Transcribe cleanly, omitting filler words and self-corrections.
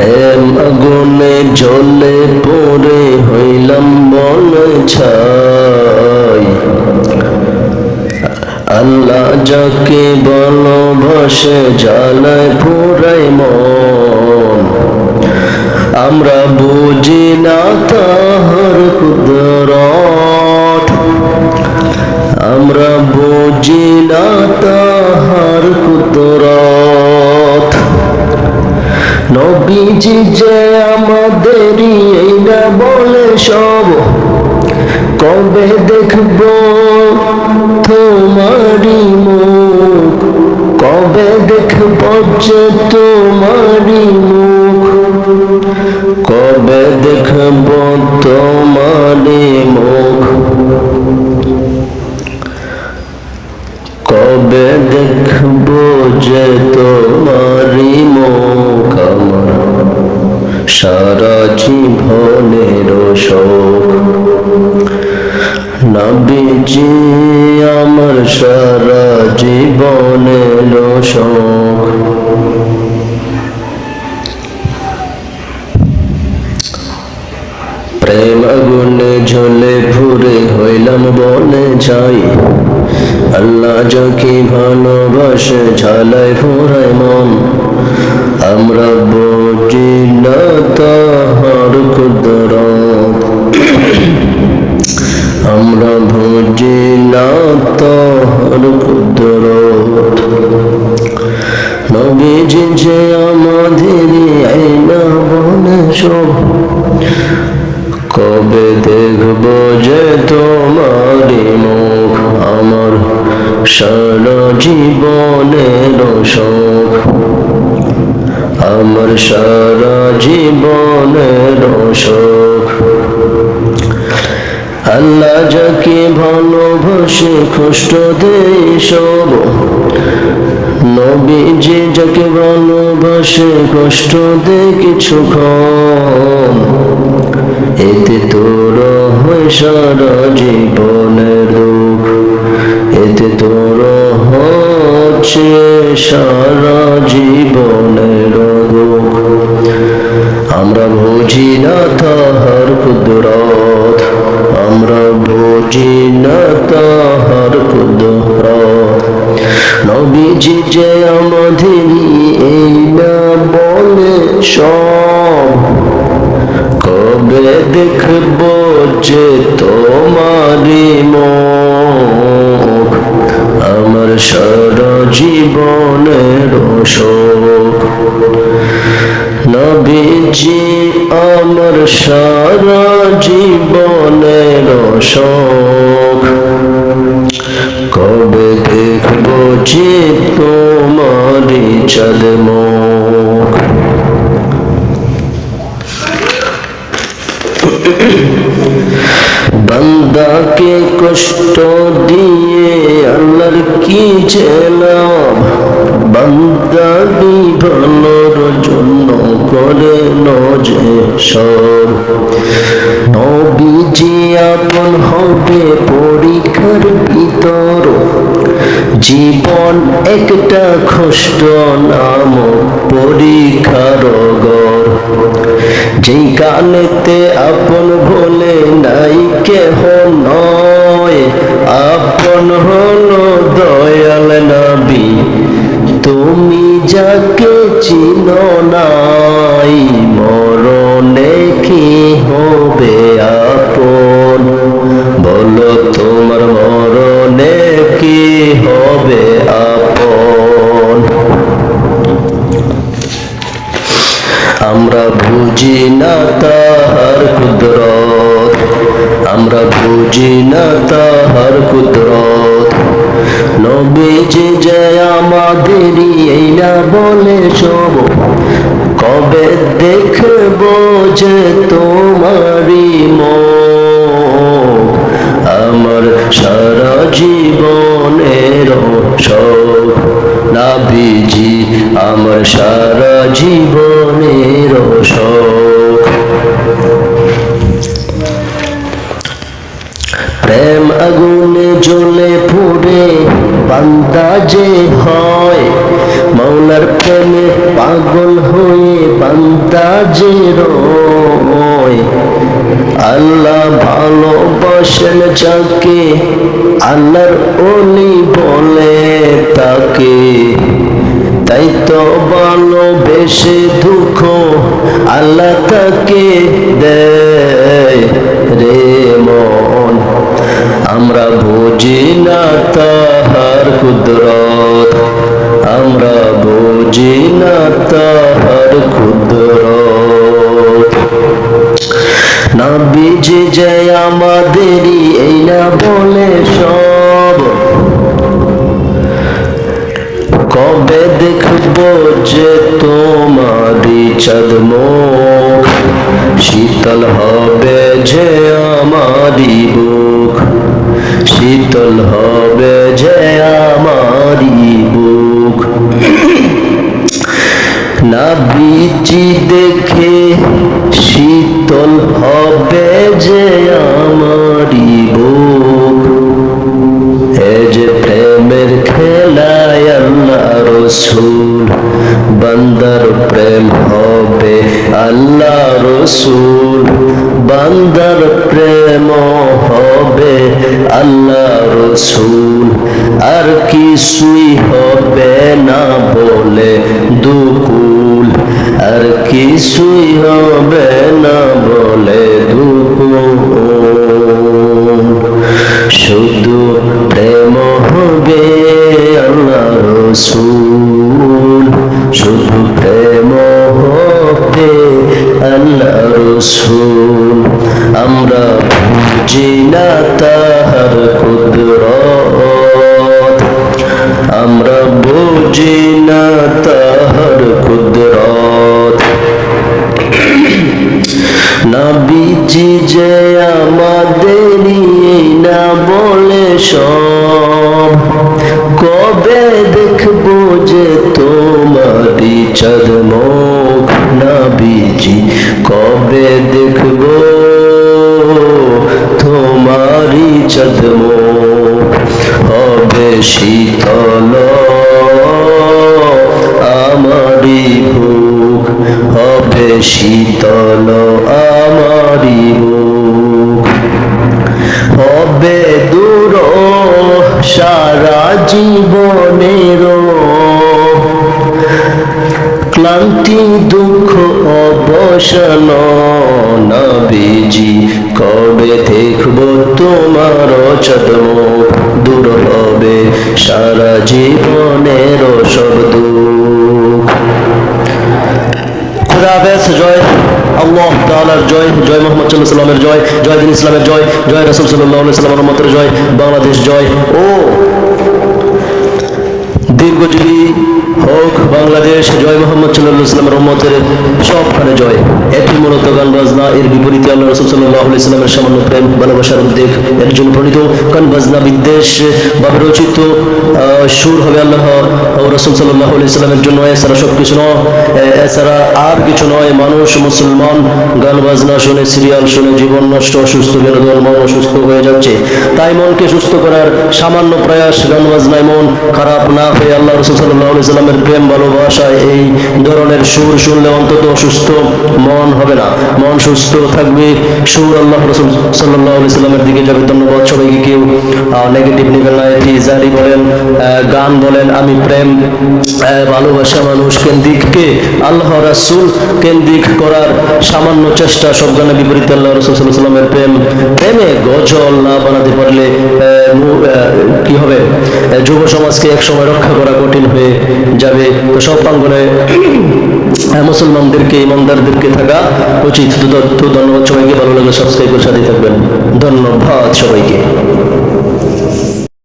প্রেম আগুনে জ্বলে পড়ে হইলাম বলে ছাই। আল্লাহ যাকে ভালোবাসে জ্বালায় পুরাই মন। আমরা বুঝি না তাহার কুদরত, আমরা বুঝি না তাহার কুদরত। নবীজি যে আমাদেরই এই না বলে সব, কবে দেখব তোমারি মুখ, কবে দেখব যে তোমারি মুখ, কবে দেখব তোমারি মুখ, কবে দেখব যে তোমারি মুখ। আমার সারা জীবনের শোক, নবীজি আমার সারা জীবনের শোক। প্রেম আগুনে জ্বলে পুড়ে হইলাম বলে ছাই। আল্লাহ যাকে ভালোবাসে ঝালায় পুরায় মন। আমরা বুঝি না তাহার কুদরত, আমরা বুঝি না তাহার কুদরত। নবীজি যে আমাদেরই আইনা বলে সব, কবে দেখব যে তোমারি মুখ। আমার সারা জীবনের শোক, আমার সারা জীবনের শোক। আল্লাহ যাকে ভালোবাসে কষ্ট দেয় সব, নবীজি যাকে ভালোবাসে কষ্ট দেয় কিছুক্ষণ। এতে তোর হয় সারা জীবনের দুঃখ, এতে তোর হচ্ছে সারা জীবনের দুঃখ। আমরা বুঝি না তাহার কুদরত, আমরা বুঝি না তাহার কুদরত। নবীজি যে আমাদেরই এই না বলে সব, কবে দেখব যে তোমারি মুখ। আমার সারা জীবনের শোক, নবীজি আমার সারা জীবনের শোক। কবে দেখব যে তোমারি চাঁদ মুখ। বান্দাকে কষ্ট দিয়ে আল্লাহর কি যে লাভ। বান্দা বিভানোর জন্য করে নজে সব। নবীজি আপন হবে পরীক্ষার ভিতর, জীবন একটা কষ্ট নাম পরীক্ষার ঘর। যেই কালেতে আপন বলে নাই কেহ নয়, আপন হলো দয়াল নবী তুমি যাকে চিনো নাই। মরণে কি হবে আপন, বলো তোমার মরণে কি হবে আপন। আমরা বুঝি না তাহার কুদরত, আমরা বুঝি না তাহার কুদরত। নবীজি যে আমাদেরই এই না বলে সব, কবে দেখব যে তোমারি মুখ। আমার সারা জীবনের শোক, নবীজি আমার সারা জীবনের শোক। প্রেম আগুনে জ্বলে পুড়ে বান্দা যে হয়, মাওলার প্রেমে পাগল হয়ে বান্দা যে রয়, আল্লাহ ভালোবাসেন যাকে আল্লাহর ওলি বলে তাকে। তাই তো ভালোবেসে দুঃখ আল্লাহ তাকে দেয় রে মন। আমরা বুঝি না তাহার কুদরত, আমরা বুঝি না তাহার কুদরত। নবীজি যে আমাদেরই এই না বলে সব, কবে দেখব যে তোমারি চাঁদ মুখ, শীতল হবে যে আমারি বুক, শীতল হবে যে আমারি বুক। নবীজি দেখে শীতল হবে যে আমারি বুক। এ যে প্রেমের খেলায় আল্লাহ রসুল, বান্দার প্রেম হবে আল্লাহ রসুল, বান্দার প্রেম হবে আল্লাহ রসুল। আর কিছুই হবে না বলে দুকুল, আর কিছুই হবে না বলে দুকুল। শুধু প্রেম হবে আল্লাহ রসুল, শুধু প্রেম হবে আল্লাহ রসুল। আমরা বুঝি না তাহার কুদরত, আমরা বুঝি না তাহার কুদরত। নবীজি যে আমাদেরই না বলে সব, কবে দেখব যে তোমারি চাঁদ মুখ। নবীজি কবে দেখব তোমারি চাঁদ মুখ, হবে শীতল আমারি বুক, হবে শীতল আমারি বুক। হবে দূর সারা জীবনের ক্লান্তি দুঃখ অবসান। নবীজি কবে দেখব তোমার চাঁদ মুখ, দূর হবে সারা জীবনের সব দুঃখ। খুদা হাফেজ। জয় আল্লাহ তাআলার জয়, জয় মুহাম্মদ সাল্লাল্লাহু আলাইহি ওয়াসাল্লামের জয়, জয় দিন ইসলামের জয়, জয় রাসূল সাল্লাল্লাহু আলাইহি ওয়াসাল্লামের রহমতের জয়, বাংলাদেশ জয় ও দীর্ঘজীবী হোক বাংলাদেশ। জয় মুহাম্মদ সাল্লাল্লাহু আলাইহি ওয়াসাল্লামের রহমতের সবখানে জয়। এটি মূলত গান বাজনা, এর বিপরীতে আল্লাহ রাসূল সাল্লাল্লাহু আলাইহি ওয়াসাল্লামের সামান্য প্রেম ভালোবাসার উদ্বেগ এর জন্য প্রণীত গান বাজনা বিদ্বেষ ভাবে রচিত সুর হবে আল্লাহ ও রাসূল সাল্লাল্লাহু আলাইহি ওয়াসাল্লামের জন্য, এছাড়া সব কিছু নয়, এছাড়া আর কিছু নয়। মানুষ মুসলমান গান বাজনা শুনে, সিরিয়াল শুনে জীবন নষ্ট, অসুস্থ, বিনোদন, মন অসুস্থ হয়ে যাচ্ছে। তাই মনকে সুস্থ করার সামান্য প্রয়াস, গান বাজনায় মন খারাপ না হয়ে আল্লাহ রাসূল সাল্লাল্লাহু আলাইহি ওয়াসাল্লামের প্রেম ভালোবাসায় এই ধরনের সুর শুনলে অন্তত অসুস্থ মন হবে না, মন সুস্থ থাকবে। সুর আল্লাহ রাসূল সাল্লাল্লাহু আলাইহি ওয়াসাল্লামের দিকে যাবে। ধন্যবাদ সবাইকে। কেউ নেগেটিভ নেবেন না। এটি জারি বলেন, গান বলেন, আমি প্রেম ভালোবাসা মানুষ কেন্দ্রিককে আল্লাহ রাসূল কেন্দ্রিক করার সামান্য চেষ্টা। সব গানের বিপরীতে আল্লাহ রাসূল সাল্লাল্লাহু আলাইহি ওয়াসাল্লামের প্রেমে গজল না বানাতে পারলে কি হবে? যুব সমাজকে এক সময় রক্ষা করা কঠিন হয়ে যাবে। তো সব প্রাঙ্গণে মুসলমানদেরকে, ইমানদারদেরকে থাকা উচিত। তো ধন্যবাদ সবাইকে। ভালো লাগলে সাবস্ক্রাইব করে সাথে থাকবেন। ধন্যবাদ সবাইকে।